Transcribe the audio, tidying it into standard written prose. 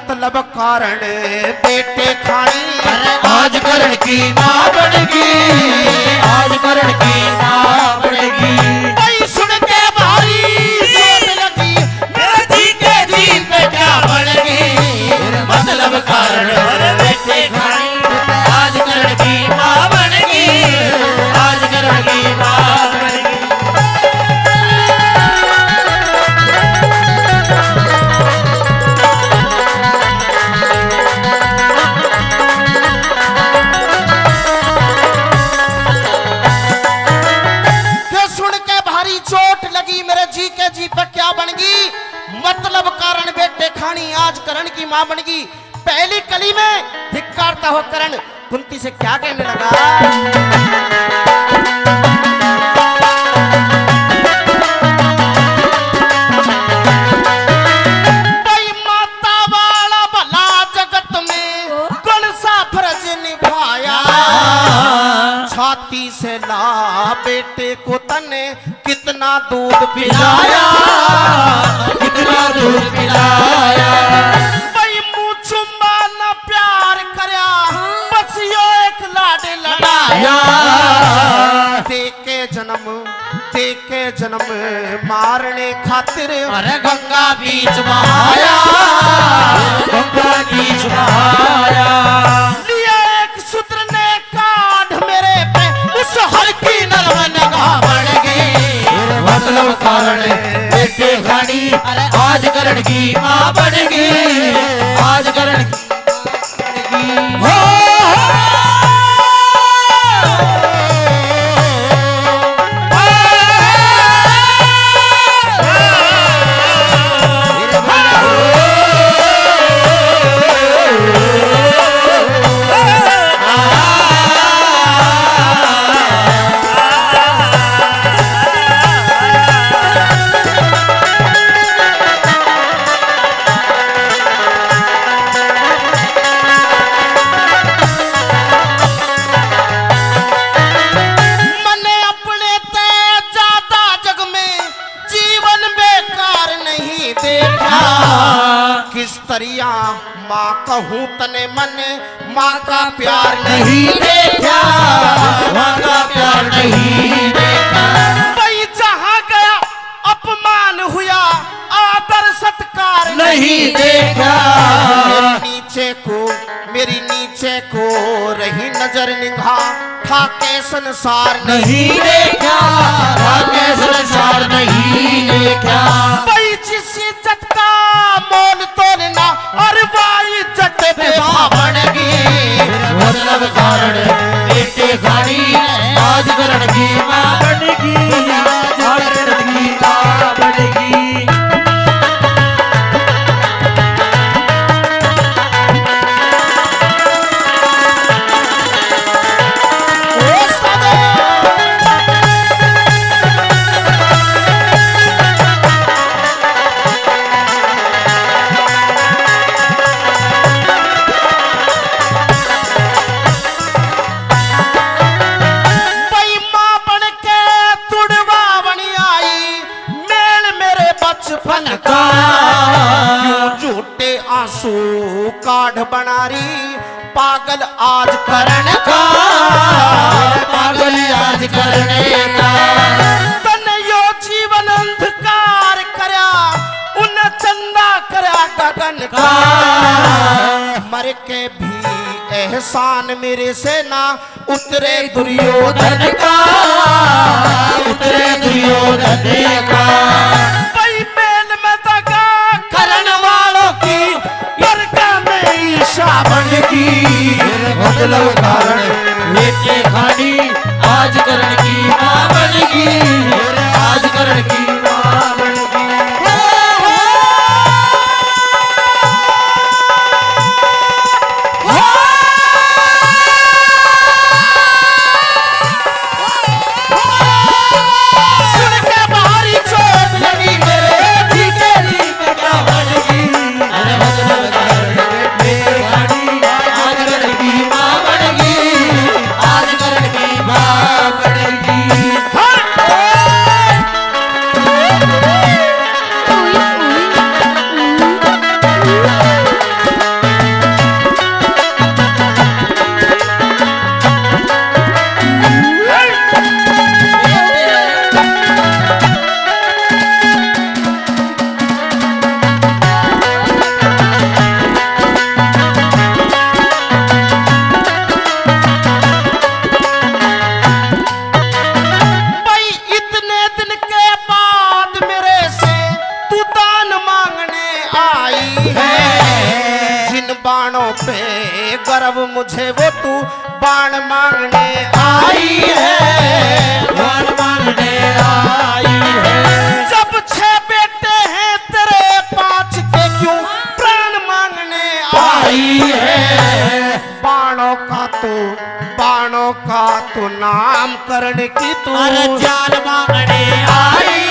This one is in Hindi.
मतलब कारण बेटे खानी आज करण की मां बनेगी, आज करण की मां बनेगी। भाई सुन के भारी चोट लगी मेरे जी के जी पे क्या बनेगी, मतलब कारण बेटे खानी आज करण की मां बनेगी, आज करण की मां बनेगी। चोट लगी मेरे जी के जी पे क्या बनगी, मतलब कारण बेटे खानी आज करण की मां बनगी। पहली कली में धिक्कारता हो करण कुंती से क्या कहने लगा, भाई माता वाला भला जगत में कौन सा फर्ज निभाया, छाती से ला बेटे को तने कितना दूध पिलाया, कितना दूध पिलाया। भाई मुँह चुम्मा न प्यार करया, बस यो एक लाड लड़ाया। देके जन्म मारने खातिर अरे गंगा बीच बहाया, गंगा बीच बहाया। लिया एक सूत्र ने काढ़ मेरे पे उस हर की नरम निगाह बढ़ गई, मतलब कारण बेटे खानी आज करण की मां बनेगी, आज करण की हो। किस तरिया माँ कहूँ तने मन माँ का प्यार नहीं देखा, माँ का प्यार नहीं देखा। भाई जहाँ गया अपमान हुआ आदर सत्कार नहीं देखा, मेरी नीचे को रही नजर निगाह ठाके संसार नहीं देखा, ठाके संसार नहीं देखा। भाई जिस इज्जत का मोल तोलना और वाई इज्जत पे बनेगी, मतलब कारण बेटे खानी आज करण की मां बनेगी, आज करण की मां बनेगी। झूठे आंसू काढ़ बनारी पागल आज करण का, पागल आज करने का। तन यो जीवन अंधकार करया उन चंदा करया गगन का, मर के भी एहसान मेरे से ना उतरे दुर्योधन का, उतरे दुर्योधन का। बनगी मतलब कारण बेटे खानी आज करण की मां बनेगी, आज करण की मां बनेगी। सुन के भारी चोट लगी मेरे जी के जी पे क्या बनेगी, अरे मतलब कारण बेटे खानी आज करण की मां बनेगी, आज करण की मां बनेगी। तुझे वो तू बाण मांगने आई है, बाण मांगने आई है। जब 6 बेटे हैं तेरे 5 के क्यों प्राण मांगने आई है। बाणों का तो नाम करण की तू अरे जान मांगने आई